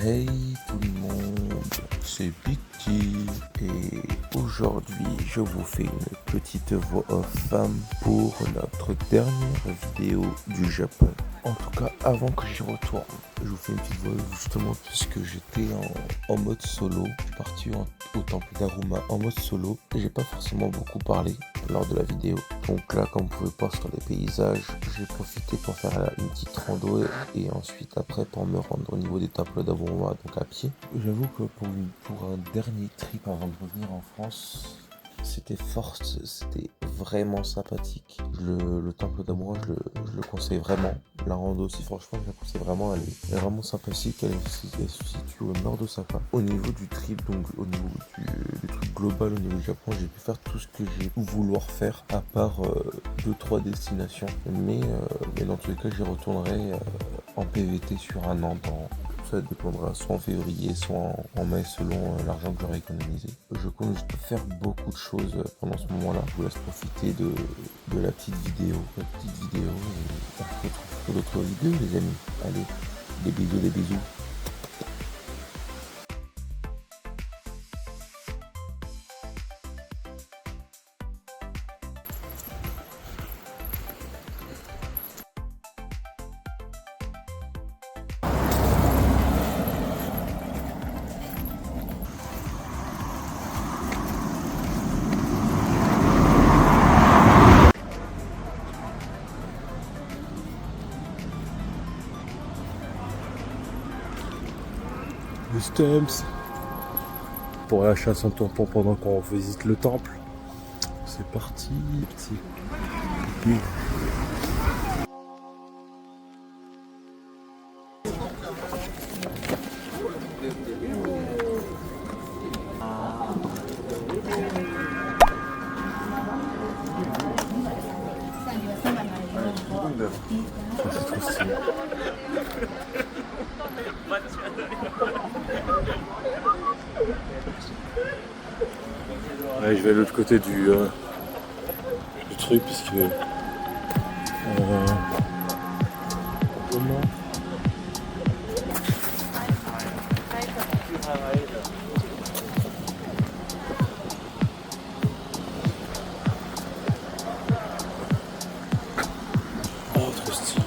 Hey tout le monde, c'est Pity et aujourd'hui je vous fais une petite voix off pour notre dernière vidéo du Japon. En tout cas, avant que j'y retourne, je vous fais une petite voix off justement puisque j'étais en mode solo. Je suis parti au temple d'Aruma en mode solo et j'ai pas forcément beaucoup parlé lors de la vidéo. Donc là, comme vous pouvez voir sur les paysages, j'ai profité pour faire une petite rando et ensuite après pour me rendre au niveau des temples d'Aruma, donc à pied. J'avoue que pour un dernier trip avant de revenir en France, c'était vraiment sympathique. Le temple d'Amura, je le conseille vraiment. La rando aussi, franchement, je la conseille vraiment. Elle est vraiment sympathique. Elle se situe au nord d'Osaka. Au niveau du trip, donc au niveau du truc global, au niveau du Japon, j'ai pu faire tout ce que j'ai vouloir faire, à part 2-3 destinations. Mais dans tous les cas, j'y retournerai en PVT sur un an. Ça dépendra soit en février, soit en mai, selon l'argent que j'aurai économisé. Je compte faire beaucoup de choses pendant ce moment-là. Je vous laisse profiter de la petite vidéo. Et on se retrouve pour d'autres vidéos, les amis. Allez, des bisous, des bisous. Le Stumps pour la chasse en tampon pendant qu'on visite le temple. C'est parti, les petits. C'est trop stylé. Ouais, je vais de l'autre côté du truc puisque comment oh, trop stylé.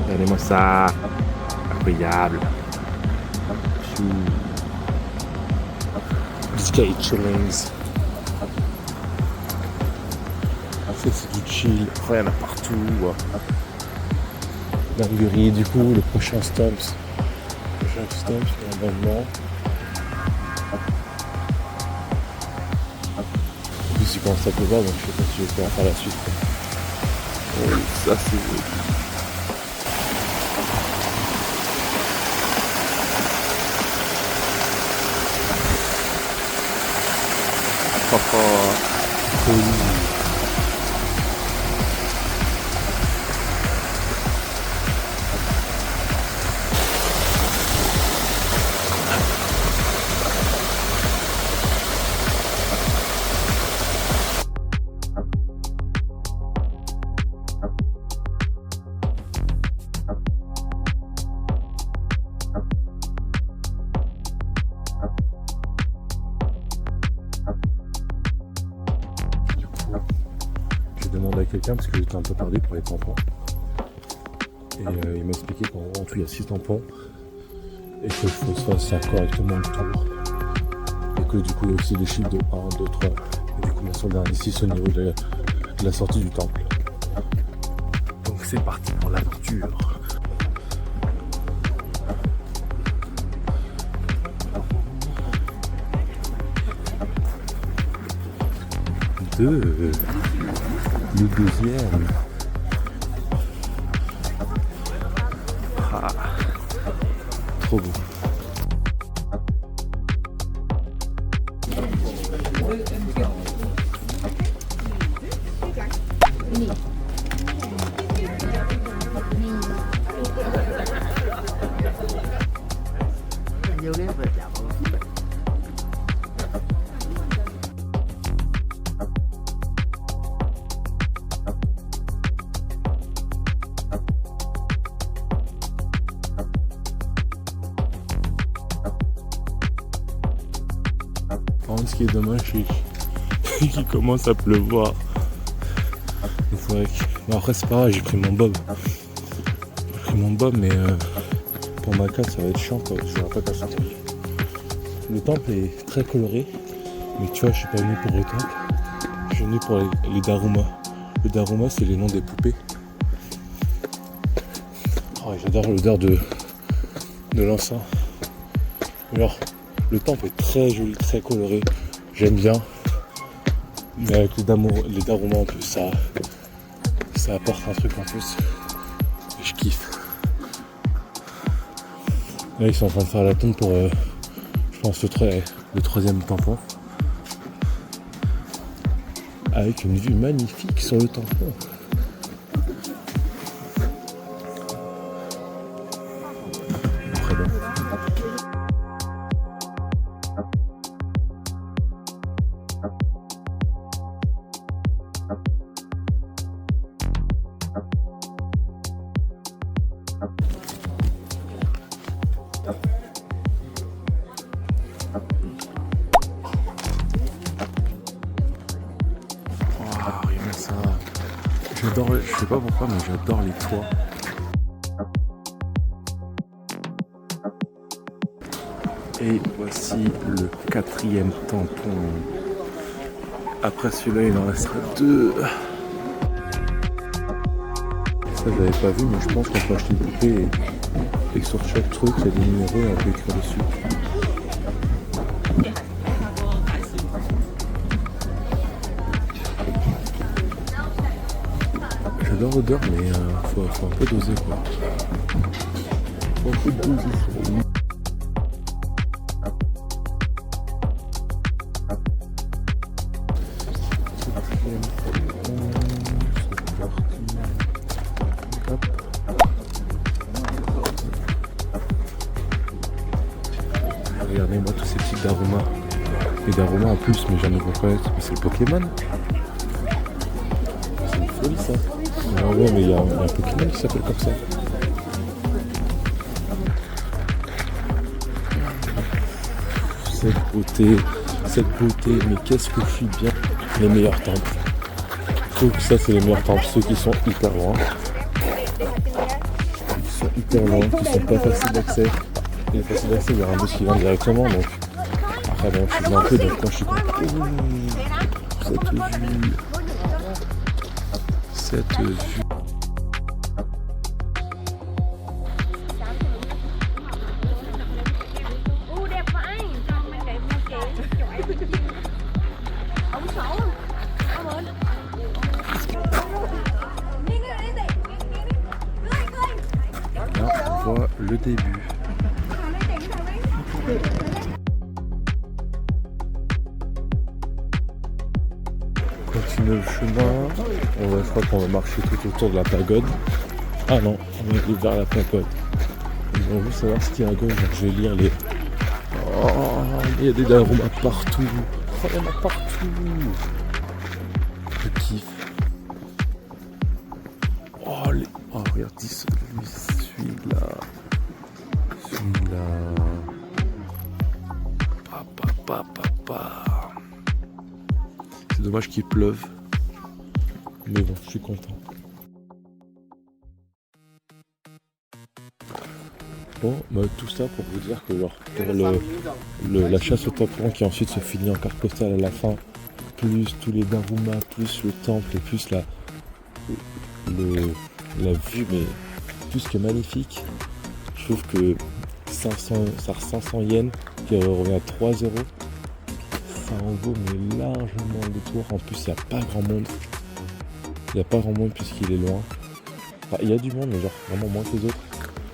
Regardez-moi ça, incroyable. 10K shillings. C'est du chill, rien à partout. Dinguerie, du coup, le prochain Stumps. Normalement. En plus, il commence à pleuvoir, donc je sais pas si je vais pouvoir faire la suite. Ça, c'est... J'ai demandé à quelqu'un parce que j'étais un peu perdu pour les tampons. Et il m'a expliqué qu'en tout il y a 6 tampons et qu'il faut se faire correctement le tour. Et que du coup il y a aussi des chiffres de 1, 2, 3. Et du coup, bien sûr, le dernier 6 au niveau de la sortie du temple. Donc c'est parti pour l'aventure. Le deuxième. Ah, trop beau. Par contre, ce qui est dommage, c'est qu'il commence à pleuvoir. Il faudrait que... Bon, après, c'est pas grave, j'ai pris mon bob. Mais pour ma carte, ça va être chiant, quoi. Je n'aurai pas qu'à sortir. Le temple est très coloré, mais tu vois, je suis pas venu pour le temple. Je suis venu pour les Daruma. Le Daruma, c'est les noms des poupées. Oh, j'adore l'odeur de l'encens. Alors, le temple est très joli, très coloré. J'aime bien. Mais avec les Daruma en plus, ça apporte un truc en plus. Et je kiffe. Là, ils sont en train de faire la tombe pour, je pense, le troisième tampon. Avec une vue magnifique sur le tampon. Très bon. Regarde ça. J'adore, je sais pas pourquoi, mais j'adore les toits. Et voici le quatrième tampon. Après celui-là, il en restera 2. Ça, j'avais pas vu, mais je pense qu'on peut acheter une poupée et sur chaque truc, il y a des numéros et on peut écrire dessus. J'adore l'odeur, mais faut un peu doser, quoi. Faut un peu doser. Regardez-moi tous ces petits Daruma. Les Daruma en plus, mais j'en ai pas connaître. Mais c'est le Pokémon. C'est une folie ça. Ah ouais, mais il y a un Pokémon qui s'appelle comme ça. Cette beauté, mais qu'est-ce que je suis bien. Les meilleurs temples. Je trouve que ça c'est les meilleurs temples, ceux qui sont hyper loin. Qui sont pas faciles d'accès. Et facile d'accès, il y a un bus qui vient directement, donc après bon, je suis un peu, donc quand je suis content. Cette vue. Là, on voit le début. Continue le chemin. Je crois qu'on va marcher tout autour de la pagode. Ah non, on va aller vers la pagode. On veut savoir ce qu'il y a à gauche, donc je vais lire les... Oh, il y a des Daruma partout. Oh, il y en a partout. Je kiffe. Oh, regarde celui-là. Celui-là. Papa. C'est dommage qu'il pleuve. Mais bon, je suis content. Bon, bah, tout ça pour vous dire que pour la chasse au tampon qui ensuite se finit en carte postale à la fin plus tous les Daruma, plus le temple et plus la vue, mais plus que magnifique. Je trouve que 500 yens qui revient à 3 euros, ça en vaut mais largement le tour. En plus il n'y a pas grand monde. Il n'y a pas grand monde puisqu'il est loin. Enfin, il y a du monde mais genre vraiment moins que les autres.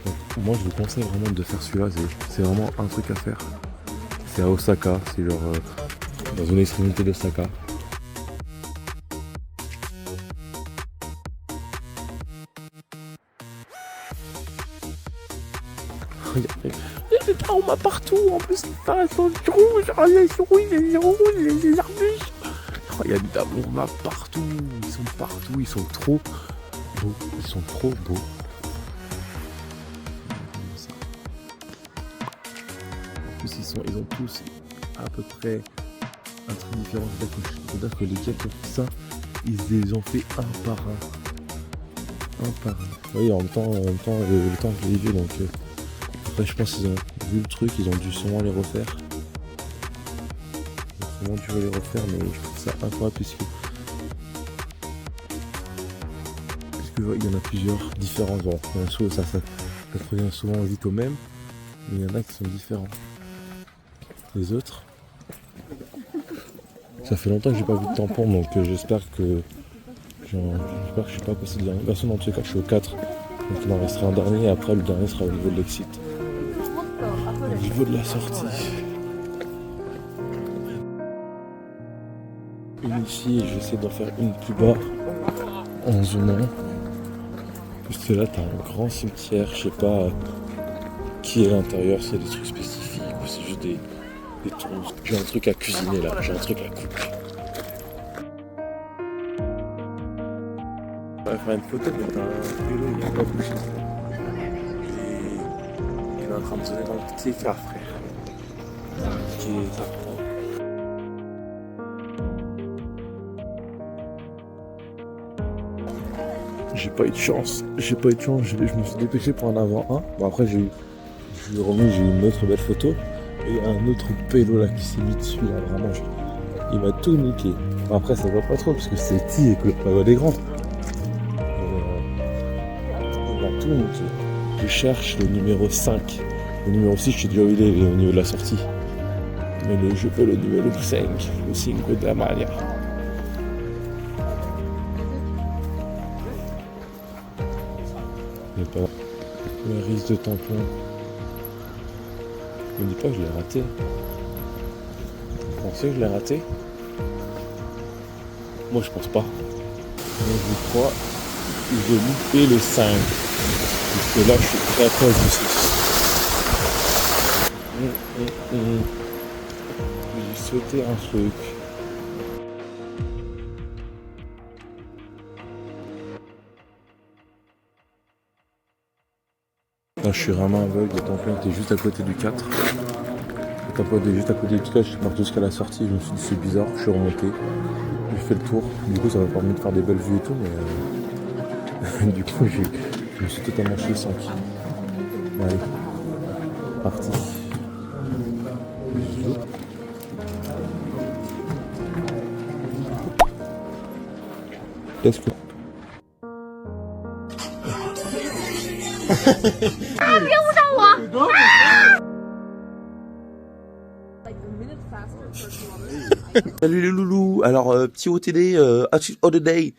Donc, moi je vous conseille vraiment de faire celui-là, c'est vraiment un truc à faire. C'est à Osaka, c'est genre dans une extrémité d'Osaka. Regardez, il y a des Daruma partout, en plus ils sont rouges, les souris, les rouges, les arbustes. Oh, il y a des Daruma partout, ils sont trop beaux, ils sont trop beaux. En plus ils ont tous à peu près un truc différent, c'est-à-dire que les gars qui ont fait ça, ils les ont fait un par un. Oui, en même temps le temps que je l'ai vu, donc après je pense qu'ils ont vu le truc, ils ont dû sûrement les refaire. Ils ont sûrement dû les refaire, mais je trouve ça incroyable puisque il y en a plusieurs différents. Bon, ça revient souvent vite au même, mais il y en a qui sont différents. Les autres, ça fait longtemps que j'ai pas vu de tampon, donc j'espère que je suis pas passé de dernier. Dans tous les cas, je suis au 4, donc il en restera un dernier, et après le dernier sera au niveau de l'exit. Au niveau de la sortie. Une ici, et j'essaie d'en faire une plus bas en zoomant. Parce que là, t'as un grand cimetière, je sais pas qui est à l'intérieur, c'est des trucs spécifiques ou c'est juste des tombes. J'ai un truc à cuisiner là, j'ai un truc à couper. On va faire une photo, mais t'as un vélo, il est pas bouché. Il est en train de sonner dans le petit car, frère. Qui est ça. J'ai pas eu de chance, je me suis dépêché pour en avoir un. Bon après j'ai eu une autre belle photo et un autre pélo là qui s'est mis dessus là, vraiment il m'a tout niqué. Bon, après ça va pas trop parce que c'est petit et que la pagode est grande. Il m'a tout niqué. Je cherche le numéro 5. Le numéro 6 je sais déjà où il est au niveau de la sortie. Mais je veux le numéro 5, le 5 de la manière. Pas le risque de tampon. Ne me dis pas que je l'ai raté. Vous pensez que je l'ai raté? Moi je pense pas. Moi je crois que j'ai loupé le 5. Parce que là je suis très proche du 6. J'ai sauté un truc. Là, je suis vraiment aveugle, le tampon était juste à côté du 4. Le tampon était juste à côté du 4, je suis parti jusqu'à la sortie, je me suis dit c'est bizarre, je suis remonté, j'ai fait le tour. Du coup ça m'a permis de faire des belles vues et tout, mais du coup je me suis totalement chié 5. Allez, parti. Qu'est-ce que... Salut les loulous, alors petit OTD, attitude of the day.